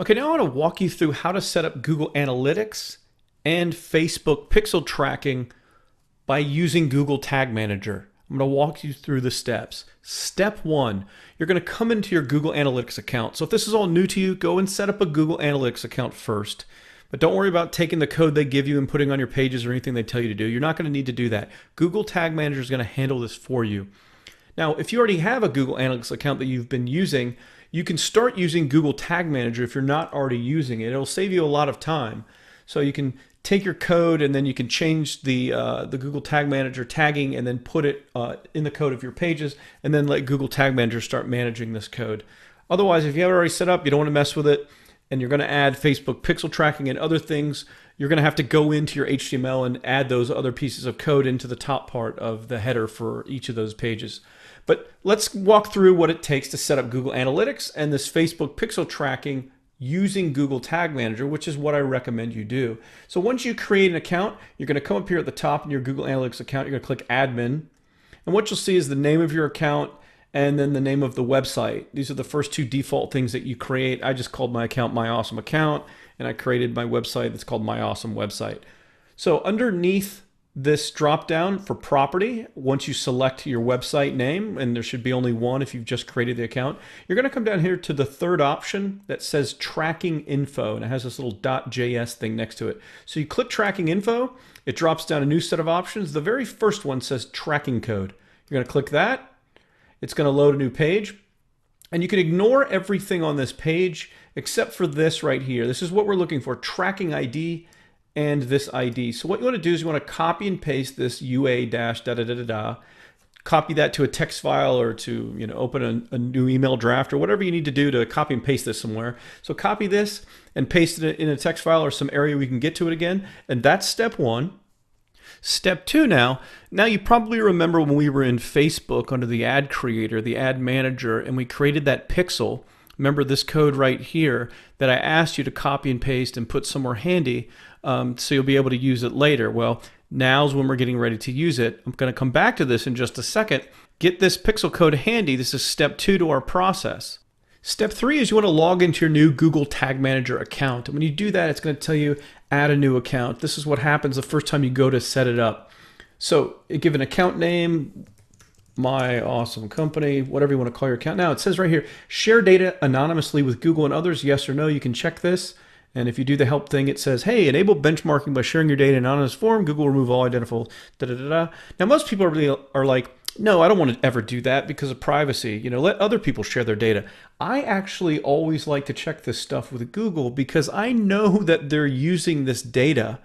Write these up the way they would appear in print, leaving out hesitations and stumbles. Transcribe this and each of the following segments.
Okay, now I want to walk you through how to set up Google Analytics and Facebook pixel tracking by using Google Tag Manager. I'm going to walk you through the steps. Step one, you're going to come into your Google Analytics account. So if this is all new to you, go and set up a Google Analytics account first. But don't worry about taking the code they give you and putting on your pages or anything they tell you to do. You're not going to need to do that. Google Tag Manager is going to handle this for you. Now, if you already have a Google Analytics account that you've been using, you can start using Google Tag Manager if you're not already using it. It'll save you a lot of time. So you can take your code and then you can change the Google Tag Manager tagging and then put it in the code of your pages and then let Google Tag Manager start managing this code. Otherwise, if you have it already set up, you don't want to mess with it, and you're going to add Facebook pixel tracking and other things, you're going to have to go into your HTML and add those other pieces of code into the top part of the header for each of those pages. But let's walk through what it takes to set up Google Analytics and this Facebook pixel tracking using Google Tag Manager, which is what I recommend you do. So once you create an account, you're going to come up here at the top in your Google Analytics account, you're going to click Admin. And what you'll see is the name of your account and then the name of the website. These are the first two default things that you create. I just called my account My Awesome Account, and I created my website that's called My Awesome Website. So underneath this drop down for property, once you select your website name, and there should be only one if you've just created the account, you're going to come down here to the third option that says tracking info, and it has this little .js thing next to it. So you click tracking info, it drops down a new set of options. The very first one says tracking code. You're going to click that. It's going to load a new page, and you can ignore everything on this page except for this right here. This is what we're looking for, tracking ID and this ID. So what you want to do is you want to copy and paste this UA dash da da da da da, copy that to a text file or to open a new email draft or whatever you need to do to copy and paste this somewhere. So copy this and paste it in a text file or some area we can get to it again, and that's step one. Step two now you probably remember when we were in Facebook under the ad creator, the ad manager, and we created that pixel. Remember this code right here that I asked you to copy and paste and put somewhere handy so you'll be able to use it later. Well, now's when we're getting ready to use it. I'm going to come back to this in just a second. Get this pixel code handy. This is step two to our process. Step three is you want to log into your new Google Tag Manager account. And when you do that, it's going to tell you add a new account. This is what happens the first time you go to set it up. So you give an account name, My Awesome Company, whatever you want to call your account. Now it says right here, share data anonymously with Google and others, yes or no. You can check this. And if you do the help thing, it says, hey, enable benchmarking by sharing your data in an anonymous form. Google will remove all identifiable da da da da. Now most people are like, no, I don't want to ever do that because of privacy. Let other people share their data. I actually always like to check this stuff with Google because I know that they're using this data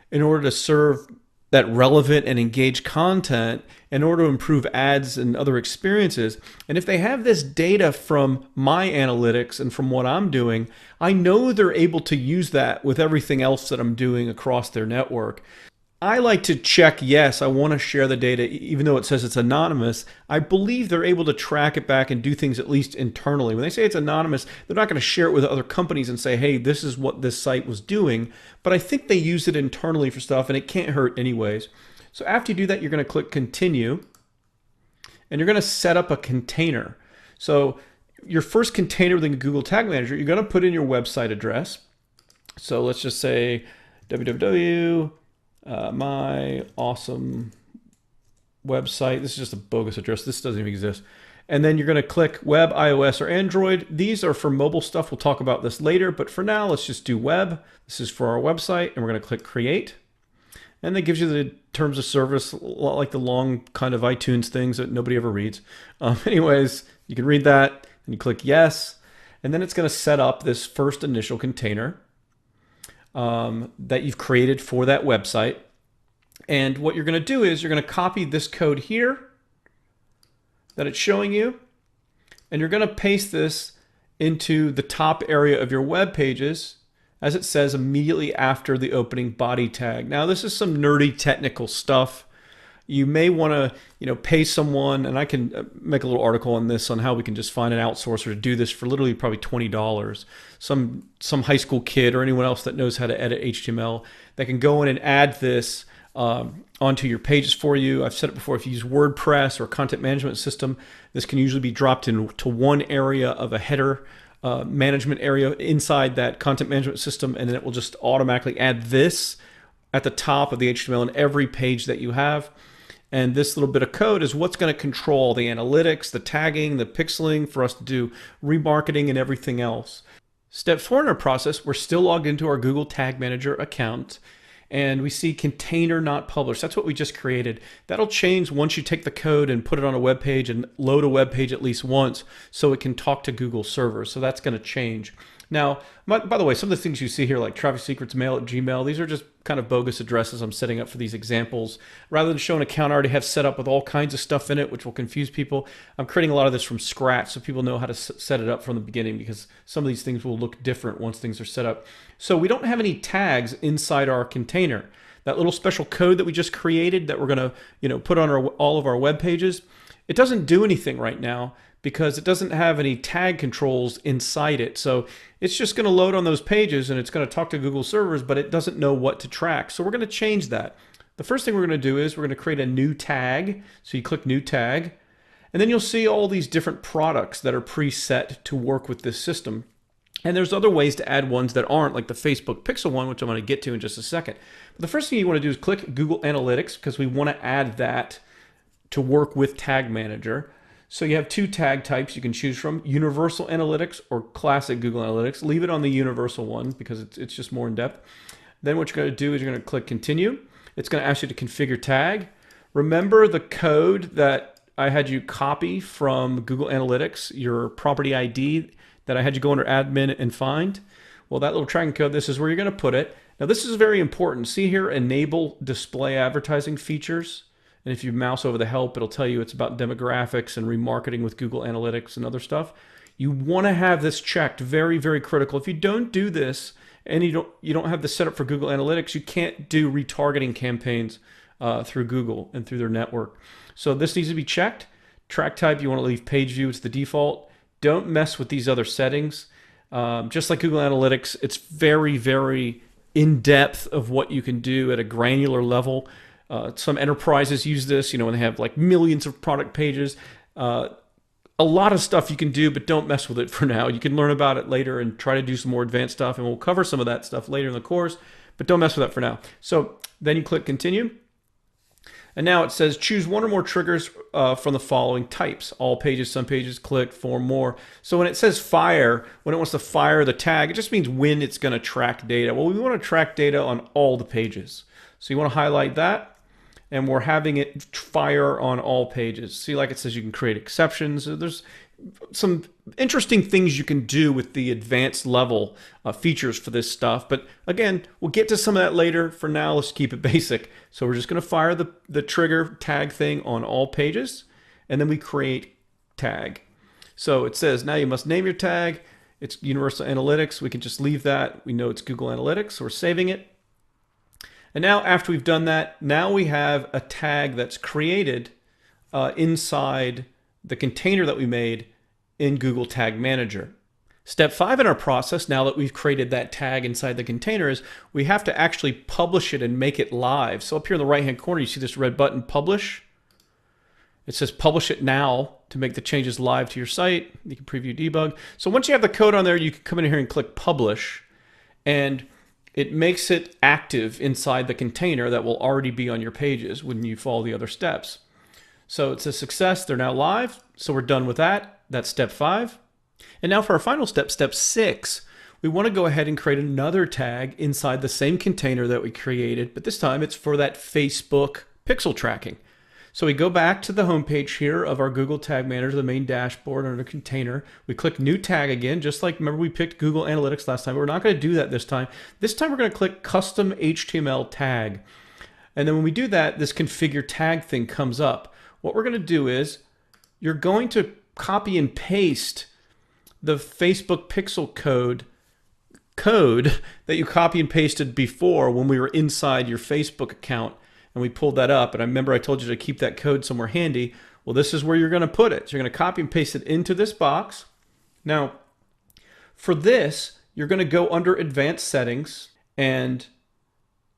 in order to serve that relevant and engaged content in order to improve ads and other experiences. And if they have this data from my analytics and from what I'm doing, I know they're able to use that with everything else that I'm doing across their network. I like to check, yes, I want to share the data, even though it says it's anonymous. I believe they're able to track it back and do things at least internally. When they say it's anonymous, they're not going to share it with other companies and say, hey, this is what this site was doing. But I think they use it internally for stuff, and it can't hurt anyways. So after you do that, you're going to click continue, and you're going to set up a container. So your first container within Google Tag Manager, you're going to put in your website address. So let's just say www. My Awesome Website. This is just a bogus address. This doesn't even exist. And then you're going to click web, iOS, or Android. These are for mobile stuff. We'll talk about this later, but for now, let's just do web. This is for our website, and we're going to click create. And that gives you the terms of service, a lot like the long kind of iTunes things that nobody ever reads. Anyways, you can read that, and you click yes. And then it's going to set up this first initial container that you've created for that website. And what you're going to do is you're going to copy this code here that it's showing you, and you're going to paste this into the top area of your web pages, as it says immediately after the opening body tag. Now this is some nerdy technical stuff. You may want to, pay someone, and I can make a little article on this on how we can just find an outsourcer to do this for literally probably $20. Some high school kid or anyone else that knows how to edit HTML that can go in and add this onto your pages for you. I've said it before, if you use WordPress or content management system, this can usually be dropped into one area of a header management area inside that content management system, and then it will just automatically add this at the top of the HTML in every page that you have. And this little bit of code is what's going to control the analytics, the tagging, the pixeling for us to do remarketing and everything else. Step 4 in our process, we're still logged into our Google Tag Manager account, and we see container not published. That's what we just created. That'll change once you take the code and put it on a web page and load a web page at least once so it can talk to Google servers. So that's going to change. Now, by the way, some of the things you see here, like traffic secrets mail at Gmail, these are just kind of bogus addresses I'm setting up for these examples. Rather than show an account I already have set up with all kinds of stuff in it, which will confuse people, I'm creating a lot of this from scratch so people know how to set it up from the beginning, because some of these things will look different once things are set up. So we don't have any tags inside our container. That little special code that we just created that we're going to, put on all of our web pages, it doesn't do anything right now because it doesn't have any tag controls inside it. So it's just going to load on those pages and it's going to talk to Google servers, but it doesn't know what to track. So we're going to change that. The first thing we're going to do is we're going to create a new tag. So you click new tag, and then you'll see all these different products that are preset to work with this system. And there's other ways to add ones that aren't, like the Facebook Pixel one, which I'm going to get to in just a second. But the first thing you want to do is click Google Analytics, because we want to add that to work with Tag Manager. So you have two tag types you can choose from: Universal Analytics or Classic Google Analytics. Leave it on the Universal one because it's just more in depth. Then what you're going to do is you're going to click Continue. It's going to ask you to configure tag. Remember the code that I had you copy from Google Analytics, your property ID that I had you go under Admin and find? Well, that little tracking code, this is where you're going to put it. Now this is very important. See here, enable display advertising features. And if you mouse over the help, it'll tell you it's about demographics and remarketing with Google Analytics and other stuff. You want to have this checked. Very, very critical. If you don't do this and you don't have this set up for Google Analytics, you can't do retargeting campaigns through Google and through their network. So this needs to be checked. Track type, you want to leave page view. It's the default. Don't mess with these other settings. Just like Google Analytics, it's very, very in-depth of what you can do at a granular level. Some enterprises use this, when they have like millions of product pages. A lot of stuff you can do, but don't mess with it for now. You can learn about it later and try to do some more advanced stuff, and we'll cover some of that stuff later in the course, but don't mess with that for now. So then you click Continue. And now it says choose one or more triggers from the following types: all pages, some pages, click, form, more. So when it says fire, when it wants to fire the tag, it just means when it's going to track data. Well, we want to track data on all the pages. So you want to highlight that. And we're having it fire on all pages. See, like it says, you can create exceptions. There's some interesting things you can do with the advanced level features for this stuff. But again, we'll get to some of that later. For now, let's keep it basic. So we're just going to fire the trigger tag thing on all pages. And then we create tag. So it says now you must name your tag. It's Universal Analytics. We can just leave that. We know it's Google Analytics. So we're saving it. And now after we've done that, now we have a tag that's created inside the container that we made in Google Tag Manager. Step 5 in our process, now that we've created that tag inside the container, is we have to actually publish it and make it live. So up here in the right-hand corner, you see this red button, Publish. It says Publish it now to make the changes live to your site. You can preview, debug. So once you have the code on there, you can come in here and click Publish, and it makes it active inside the container that will already be on your pages when you follow the other steps. So it's a success. They're now live. So we're done with that. That's step 5. And now for our final step, step 6, we want to go ahead and create another tag inside the same container that we created, but this time it's for that Facebook pixel tracking. So we go back to the home page here of our Google Tag Manager, the main dashboard under container. We click new tag again, just like, remember we picked Google Analytics last time, but we're not going to do that this time. This time we're going to click custom HTML tag. And then when we do that, this configure tag thing comes up. What we're going to do is you're going to copy and paste the Facebook pixel code that you copy and pasted before when we were inside your Facebook account. And we pulled that up, and I remember I told you to keep that code somewhere handy. Well, this is where you're going to put it. So you're going to copy and paste it into this box. Now, for this, you're going to go under Advanced Settings, and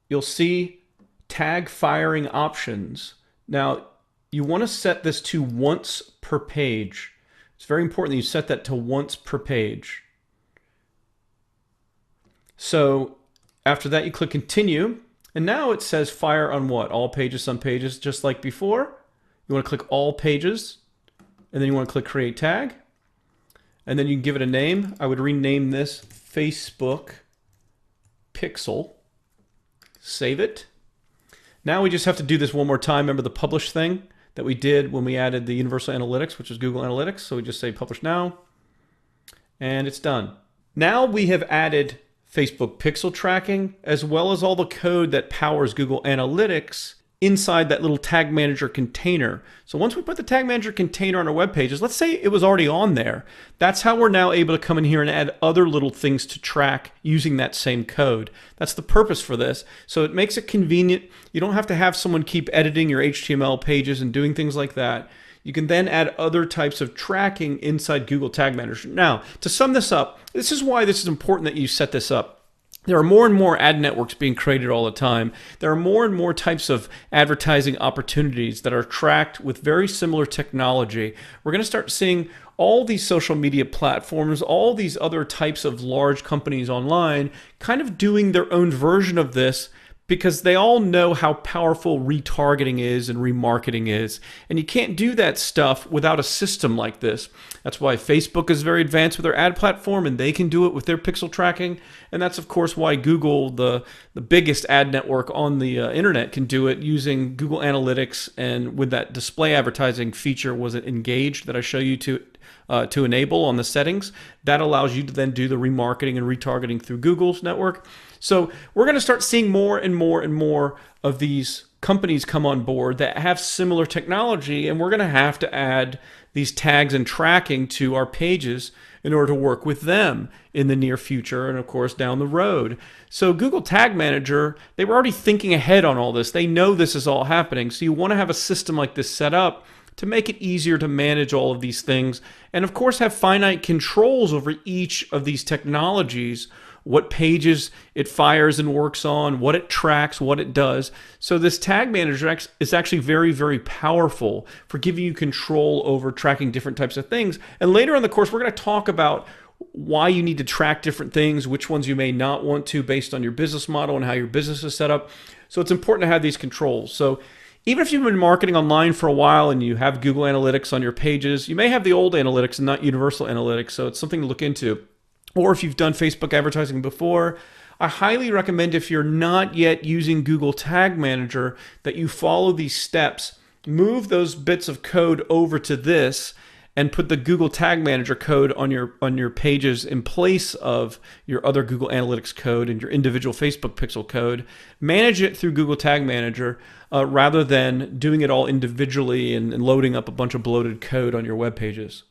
you'll see Tag Firing Options. Now, you want to set this to once per page. It's very important that you set that to once per page. So after that, you click continue. And now it says fire on what? All pages, some pages, just like before. You want to click all pages, and then you want to click create tag. And then you can give it a name. I would rename this Facebook Pixel. Save it. Now we just have to do this one more time. Remember the publish thing that we did when we added the Universal Analytics, which is Google Analytics. So we just say publish now, and it's done. Now we have added Facebook pixel tracking, as well as all the code that powers Google Analytics inside that little tag manager container. So once we put the tag manager container on our web pages, let's say it was already on there. That's how we're now able to come in here and add other little things to track using that same code. That's the purpose for this. So it makes it convenient. You don't have to have someone keep editing your HTML pages and doing things like that. You can then add other types of tracking inside Google Tag Manager. Now, to sum this up, this is why this is important that you set this up. There are more and more ad networks being created all the time. There are more and more types of advertising opportunities that are tracked with very similar technology. We're going to start seeing all these social media platforms, all these other types of large companies online kind of doing their own version of this, because they all know how powerful retargeting is and remarketing is. And you can't do that stuff without a system like this. That's why Facebook is very advanced with their ad platform, and they can do it with their pixel tracking. And that's, of course, why Google, the biggest ad network on the internet, can do it using Google Analytics, and with that display advertising feature, was it engaged, that I show you to enable on the settings. That allows you to then do the remarketing and retargeting through Google's network. So we're going to start seeing more and more and more of these companies come on board that have similar technology, and we're going to add these tags and tracking to our pages in order to work with them in the near future and, of course, down the road. So Google Tag Manager, they were already thinking ahead on all this. They know this is all happening. So you want to have a system like this set up to make it easier to manage all of these things, and of course have finite controls over each of these technologies, what pages it fires and works on, what it tracks, what it does. So this tag manager is actually very, very powerful for giving you control over tracking different types of things. And later on in the course, we're going to talk about why you need to track different things, which ones you may not want to based on your business model and how your business is set up. So it's important to have these controls. So even if you've been marketing online for a while and you have Google Analytics on your pages, you may have the old analytics and not Universal Analytics, so it's something to look into. Or if you've done Facebook advertising before, I highly recommend, if you're not yet using Google Tag Manager, that you follow these steps, move those bits of code over to this, and put the Google Tag Manager code on your pages in place of your other Google Analytics code and your individual Facebook pixel code. Manage it through Google Tag Manager rather than doing it all individually and loading up a bunch of bloated code on your web pages.